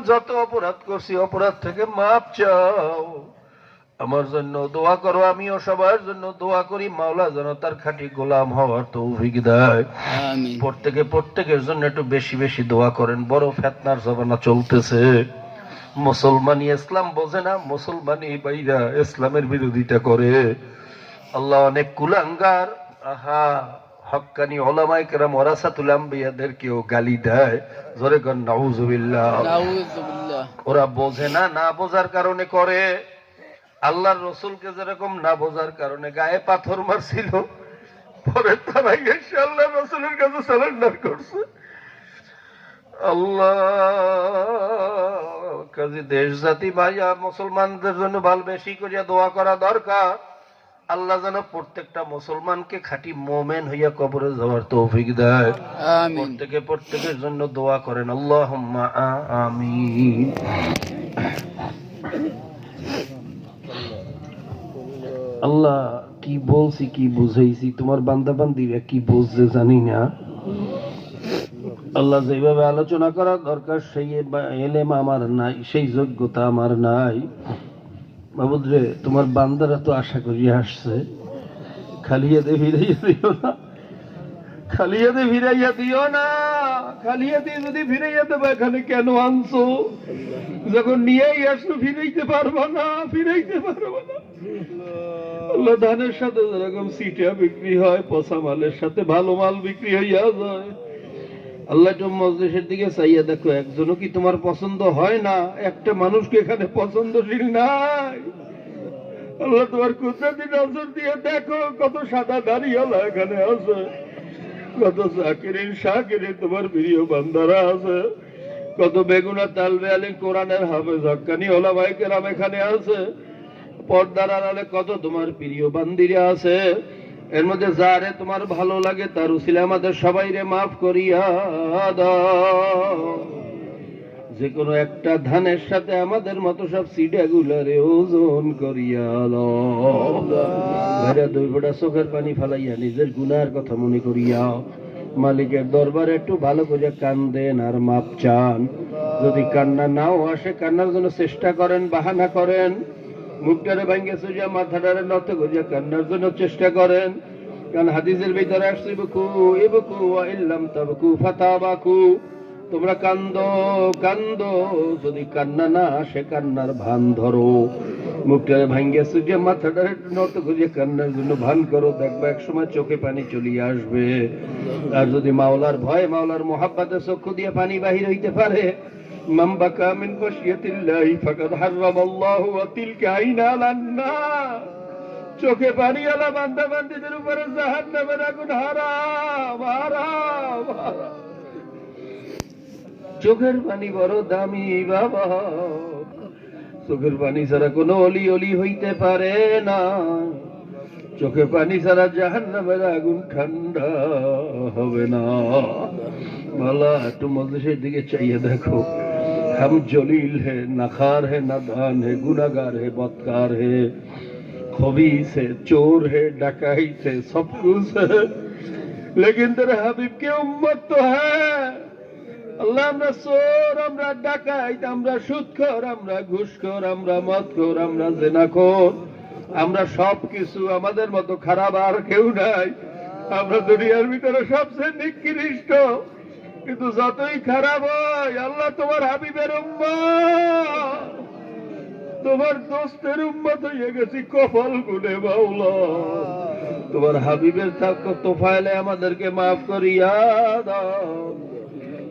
যত অপরাধ করছি, অপরাধ থেকে মাপ চাও। আমার জন্য দোয়া করো, আমিও সবার জন্য দোয়া করি, মাওলা যেন তার খাঁটি গোলাম হওয়ার তৌফিক দেয়। প্রত্যেকের জন্য একটু বেশি বেশি দোয়া করেন। বড় ফিতনার জমানা চলতেছে। মুসলমানি ইসলাম বোঝে না, মুসলমানি বাইরা ইসলামের বিরোধিতা করে। আল্লাহ অনেক কুলাঙ্গার, আহা, হক্কানি ওলামায়ে কেরাম ওয়ারাসাতুল আম্বিয়াদেরকেও গালি দেয়। জোরে কর নাউজুবিল্লাহ। ওরা বোঝে না, না বোঝার কারণে করে। আল্লাহর রসুলকে যেরকম না বোঝার কারণে গায়ে পাথর মারছিল, পরে তারা এসে আল্লাহর রসুলের কাছে সারেন্ডার করছে। আল্লাহ, কাজে দেশ জাতি ভাইয়া মুসলমানদের জন্য ভালো বেশি করিয়া দোয়া করা দরকার। আল্লাহ যেন প্রত্যেকটা মুসলমানকে খাঁটি মোমেন হইয়া কবরে যাওয়ার তৌফিক দেয়। প্রত্যেকের জন্য দোয়া করেন, আল্লাহুম্মা আমিন। আল্লাহ, কি বলছি, কি বুঝাইছি, তোমার বান্দা বান্দিরা কি বুঝছে জানি না। আল্লাহ যেভাবে আলোচনা করা দরকার সেই এলেম আমার নাই, সেই যোগ্যতা আমার নাই। মাবুদ রে, তোমার বান্দারা তো আশা করি আসছে, খালিয়াতে ফিরাইয়া দিও না, খালিয়াতে ফিরাইয়া দিও না। খালিয়াতে যদি ফিরাইয়া দেবো, এখানে কেন আনছো? যখন নিয়েই আসছো ফিরাইতে পারবো না, ফিরাইতে পারবো না। আল্লাহ, ধানের সাথে যেরকম সিটিয়া বিক্রি হয়, পচা মালের সাথে ভালো মাল বিক্রি হইয়া যায়। আল্লাহ, একটু মজলিসের দিকে চাইয়া দেখো, একজনও কি তোমার পছন্দ হয় না? একটা মানুষকে এখানে পছন্দশীল নাই। আল্লাহ, তোমার কুদরতি নজর দিয়ে দেখো, কত সাদা দাড়িওয়ালা এখানে আছে, কত জাকিরিন শাকিরিন তোমার প্রিয় বান্দারা আছে, কত বেগুনা তালবে আলী কোরআনের হাফেজ হক্কানি ওলামায়ে কেরাম এখানে আছে, পর্দার আড়ালে কত তোমার প্রিয় বান্দিরা আছে। এর মধ্যে যারে তোমার ভালো লাগে তার উসিলে আমাদের সবাইরে মাফ করিয়া দাও। যে কোনো একটা ধানের সাথে আমাদের মতো সব সিডাগুলারে ওজন করিয়া দাও। ভাইরা, দুই ফোঁটা চোখের পানি ফালাইয়া নিজের গুনার কথা মনে করিয়া মালিকের দরবারে একটু ভালো করে কান্দেন আর মাপ চান। যদি কান্না নাও আসে, কান্নার জন্য চেষ্টা করেন, বাহানা করেন, মুখটারে ভাঙ্গে সুজা মাথাটারে নত করিয়া কান্নার জন্য চেষ্টা করেন। কারণ হাদিসের ভিতরে আসছে, ইবকু ইবকু ওয়া ইল্লাম তাবকু ফাতাবাকু, তোমরা কান্দো কান্দো, যদি কান্না না আসে কান্নার ভান ধরো। মুখটারে ভাঙ্গে সুজা মাথাটারে নত করিয়া কান্নার জন্য ভান করো, দেখবা এক সময় চোখে পানি চলিয়ে আসবে। আর যদি মাওলার ভয়, মাওলার মোহাব্বতে চক্ষু দিয়ে পানি বাহির হইতে পারে, মান বাকা মিন খাশিয়াতিল্লাহি ফাকাদ হারামাল্লাহু ওয়া তিলকা আইনালান নার, চোখে পানিওয়ালা বান্দা বান্দীদের উপরে জাহান্নামের আগুন হারাম হারাম হারাম। চোখের পানি বড় দামি বাবা, চোখের পানি ছাড়া কোনো অলি অলি হইতে পারে না। চোখে পানি ছাড়া জাহান্নামের আগুন ঠান্ডা হবে না। ভালা, একটু মজলিসের দিকে চাইয়ে দেখো, हम जलील है, नखार है, नादान है, गुनाहगार है, बदकार है, खबीस है, चोर है, डकैत है, सब कुछ है, लेकिन तेरे हबीब की उम्मत तो है। अल्लाह, আমরা চোর, আমরা ডাকাইত, আমরা সুদখোর, আমরা ঘুষখোর, আমরা মদখোর, আমরা জিনাখোর, আমরা সবকিছু, আমাদের মতো খারাপ আর কেউ নাই। আমরা দুনিয়ার ভিতরে সবচেয়ে নিকৃষ্ট, কিন্তু যতই খারাপ হয়, আল্লাহ তোমার হাবিবের উম্মত, তোমার দোস্তের উম্মত হয়ে গেছি কপাল গুনে মাওলা। তোমার হাবিবের তোফাইলে আমাদেরকে মাফ করিয়া দাও।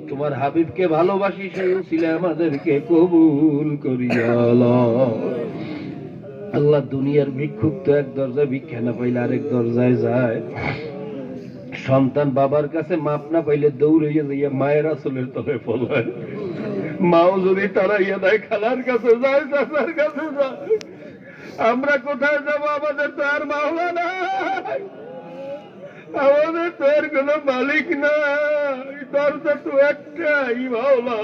তোমার হাবিবকে ভালোবাসি, সেই উসিলে আমাদেরকে কবুল করিয়া দাও। আল্লাহ, দুনিয়ার ভিক্ষুক তো এক দরজায় ভিক্ষা না পাইলে আরেক দরজায় যায়। সন্তান বাবার কাছে মাপ না পাইলে দৌড়াইয়া যাইয়া মায়ের আসলের তলে পলায়। মাও যদি তাড়াইয়া দেয়, খালার কাছে যায়, চাচার কাছে যায়। আমরা কোথায় যাবো? আমাদের তো আর মাওলা নাই, আমাদের তো আর কোন মালিক নাই, দরজা তো একটাই, মাওলা।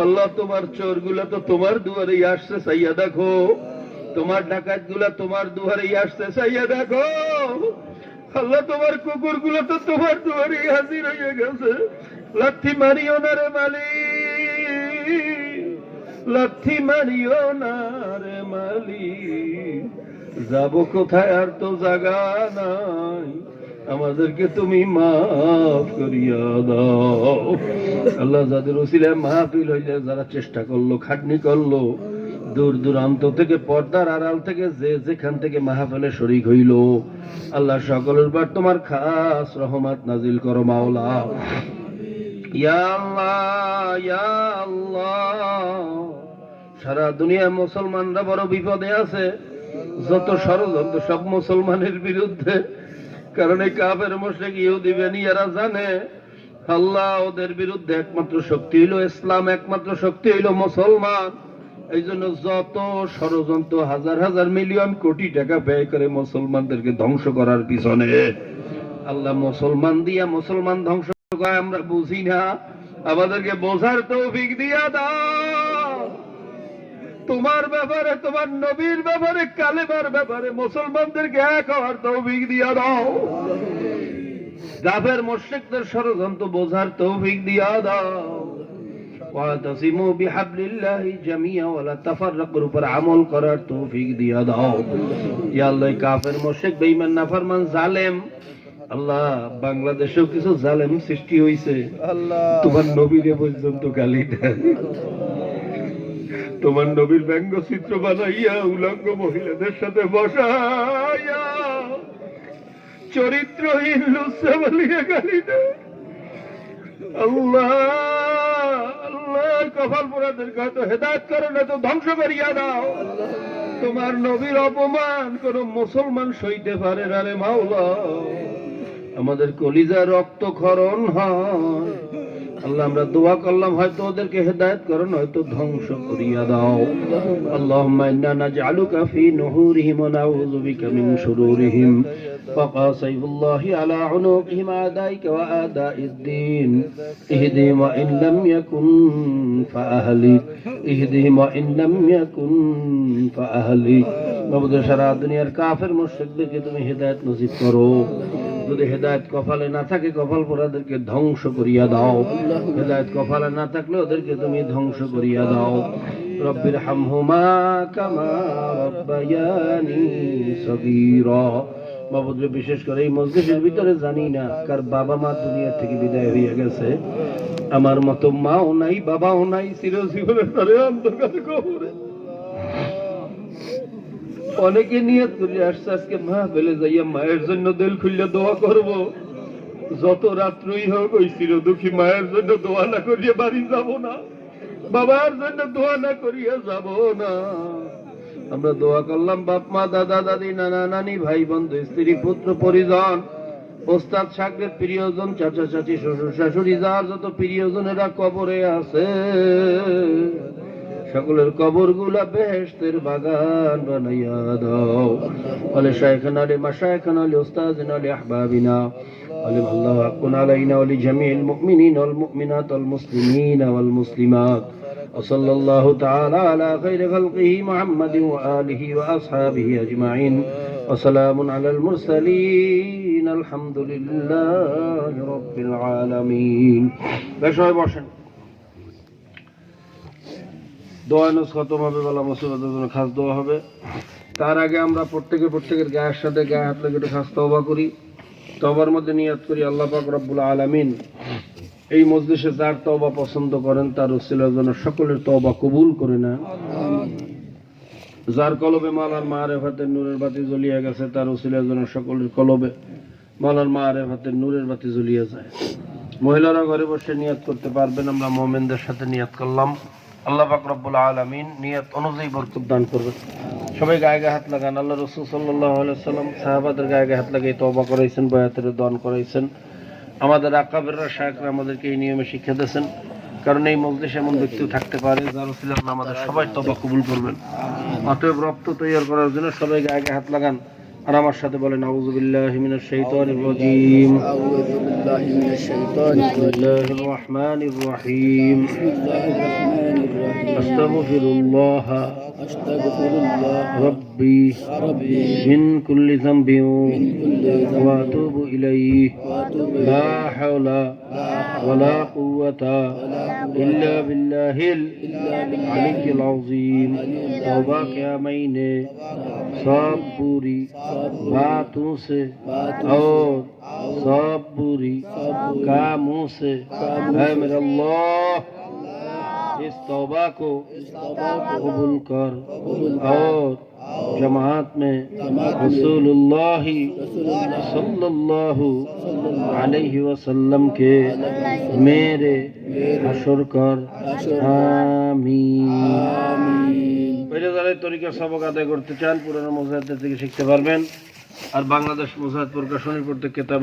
আল্লাহ, তোমার চোর গুলা তো তোমার দুয়ারেই আসছে, চাইয়া দেখো। তোমার ডাকাত গুলা তোমার দুয়ারেই আসছে, চাইয়া দেখো। আল্লাহ, তোমার কুকুর গুলো তো তোমার দুয়ারে হাজির হয়ে গেছে। লাথি মারিও না রে মালিক, লাথি মারিও না রে মালিক, যাবো কোথায় আর তো জায়গা নাই, আমাদেরকে তুমি মাফ করিয়া দাও। আল্লাহ, যাদের ওসিলায় মাহফিল হইলে, যারা চেষ্টা করলো, খাটনি করলো, দূর দূরান্ত থেকে, পর্দার আড়াল থেকে, যে যেখান থেকে মাহফিলে শরীক হইল, আল্লাহ সকলের উপর তোমার খাস রহমত নাজিল করো মাওলা। ইয়া আল্লাহ, ইয়া আল্লাহ, সারা দুনিয়া মুসলমানরা বড় বিপদে আছে। যত ষড়যন্ত্র সব মুসলমানের বিরুদ্ধে, কারণ এই কাফের মুশরিক ইহুদি বেনিয়ারা জানে আল্লাহ ওদের বিরুদ্ধে একমাত্র শক্তি হইল ইসলাম, একমাত্র শক্তি হইল মুসলমান। এই জন্য যত ষড়যন্ত্র, হাজার হাজার মিলিয়ন কোটি টাকা ব্যয় করে মুসলমানদেরকে ধ্বংস করার পিছনে। আল্লাহ, মুসলমান দিয়া মুসলমান ধ্বংস করে আমরা বুঝি না, আমাদেরকে বোঝার তৌফিক দিয়া দাও। তোমার ব্যাপারে, তোমার নবীর ব্যাপারে, কালেমার ব্যাপারে মুসলমানদেরকে এক হওয়ার তৌফিক দিয়া দাও। কাফের মুশরিকদের ষড়যন্ত্র বোঝার তৌফিক দিয়া দাও। ওয়াতাসিমু বিহাবলিল্লাহি জামিয়া ওয়া লা তাফাররাকুর উপর আমল করার তৌফিক দিয়া দাও। ইয়া আল্লাহ, কাফের মুশরিক বেঈমান নাফরমান জালেম, আল্লাহ বাংলাদেশেও কিছু জালেম সৃষ্টি হইছে, তোমার নবীরে পর্যন্ত গালি দেয়, তোমার নবীর ব্যঙ্গচিত্র বানাইয়া উলঙ্গ মহিলাদের সাথে বসাইয়া চরিত্রহীন লুচ্চা বলিয়া গালি দেয়। আল্লাহ আল্লাহ, কপাল পোড়াদের হয়তো হেদায়েত করো না তো ধ্বংস করিয়া দাও। তোমার নবীর অপমান কোন মুসলমান সইতে পারে না রে মাওলা। আমাদের কলিজা রক্তক্ষরণ হয় আল্লাহ, আমরা দোয়া করলাম হয়তো ওদেরকে হেদায়েত করো, হয়তো ধ্বংস করিয়া দাও। আল্লাহুম্মা ইন্না নাজআলুকা ফি নুহুরিহিম ওয়া নাউযু বিকা মিন শুরুরিহিম ফাকা সাইফুল্লাহি আলা উনুকিহিম আদাইকা ওয়া আদাইদ-দ্বীন ইহদিহিম ওয়া ইন লাম ইয়াকুন ফাআহলিক ইহদিহিম ওয়া ইন লাম ইয়াকুন ফাআহলিক। মাবুদ, সারা দুনিয়ার কাফের মুশরিকদেরকে তুমি হেদায়েত নসিব করো। যদি হেদায়েত কপালে না থাকে, কপাল পোড়াদেরকে ধ্বংস করিয়া দাও। হেদায়েত কপালে না থাকলে ওদেরকে তুমি ধ্বংস করিয়া দাও। রব্বির হামহুমা কামা রাব্বায়ানি সগীরা। মাবুদ, বিশেষ করে এই মজলিসের ভিতরে জানি না কার বাবা মা দুনিয়া থেকে বিদায় হয়ে গেছে, আমার মতো মাও নাই বাবাও নাই, চিরজীবনের তরে অন্ধকার কবরে। অনেকে নিয়ত করে আসছে আজকে মা ফেলে যাইয়া মায়ের জন্য দিল খুললে দোয়া করব। যত রাত্রই হোক ওই চির দুঃখী মায়ের জন্য দোয়া না করিয়া বাড়ি যাব না, বাবার জন্য দোয়া না করিয়া যাব না। আমরা দোয়া করলাম বাপ মা দাদা দাদি নানা নানি ভাই বন্ধু স্ত্রী পুত্র পরিজন ওস্তাদ শাগরেদ প্রিয়জন চাচা চাচি শ্বশুর শাশুড়ি যার যত প্রিয়জনেরা কবরে আছে সকলের কবর গুলা বেহেশতের বাগান বানাইয়া দাও। বলে শাইখানা আলী মাশাইখানা আলী উস্তাদিনা আলী আহবাবিনা আলিম আল্লাহু হাক্কুন আলাইনা ওয়া লিজামিল মুমিনিনা ওয়াল মুমিনাত ওয়াল মুসলিমিনা ওয়াল মুসলিমাত ওয়া সাল্লাল্লাহু তাআলা আলা খাইরি খালকিহি মুহাম্মাদিন ওয়া আলিহি ওয়া আসহাবিহি আজমাইন ওয়া সালামুন আলাল মুরসালিন আলহামদুলিল্লাহি রাব্বিল আলামিন। সবাই বসেন। দোয়া নুস খতম হবে, বালা মুসিবতের জন্য খাস দোয়া হবে। তার আগে আমরা প্রত্যেকের গায়ের সাথে গায়ে হাত লেগে একটু খাস তওবা করি। তওবার মধ্যে নিয়ত করি আল্লাহ পাক রব্বুল আলামিন এই মজলিসে যার তওবা পছন্দ করেন তার উসিলার জন্য সকলের তওবা কবুল করে না। যার কলবে মাওলার মাআরিফাতের নূরের বাতি জ্বলিয়ে গেছে তার উসিলার জন্য সকলের কলবে মাওলার মাআরিফাতের নূরের বাতি জ্বলিয়ে যায়। মহিলারা ঘরে বসে নিয়ত করতে পারবেন। আমরা মুমিনদের সাথে নিয়ত করলাম, আল্লাহ পাক রব্বুল আলামিন নিয়ত অনুযায়ী বরকত দান করবেন। সবাই গায়ে গায়ে হাত লাগান। আল্লাহ রাসূল সাল্লাল্লাহু আলাইহি ওয়াসাল্লাম সাহাবাদের গায়ে গায়ে হাত লাগিয়ে তওবা করাইছেন, বায়াতের দান করাইছেন। আমাদের আকাবেররা শায়খরা আমাদেরকে এই নিয়মে শিক্ষা দিয়েছেন, কারণ এই মজলিসে এমন ব্যক্তিও থাকতে পারে যার উসিলা আমাদের সবাই তওবা কবুল করবেন। অতএব রক্ত তৈরি করার জন্য সবাই গায়ে গায়ে হাত লাগান আর আমার সাথে বলেন আউযু বিল্লাহি মিনাশ শাইতানির রাজীম। আউযু বিল্লাহি মিনাশ শাইতানির রাজীম। বিসমিল্লাহির রাহমানির রাহিম। আস্তাগফিরুল্লাহ রাব্বি মিন কুল্লি যামবিন ওয়া আতুবু ইলাইহি লা হাওলা ওয়ালা কুওয়াতা ইল্লা বিল্লাহিল আলিয়্যিল আযীম। तौबा क्या महीने सब बुरी बातों से और सब बुरी कामों से है मेरा अल्लाह इस तौबा को कबूल कर और जमात में रसूलुल्लाह सल्लल्लाहु अलैहि वसल्लम के मेरे हशर कर आमीन। পয়লা যারা তরিকার সবক আদায় করতে চান পুরানো মুজাহিদের থেকে শিখতে পারবেন। আর বাংলাদেশ মুজাহিদ প্রকাশনীর প্রত্যেক কিতাব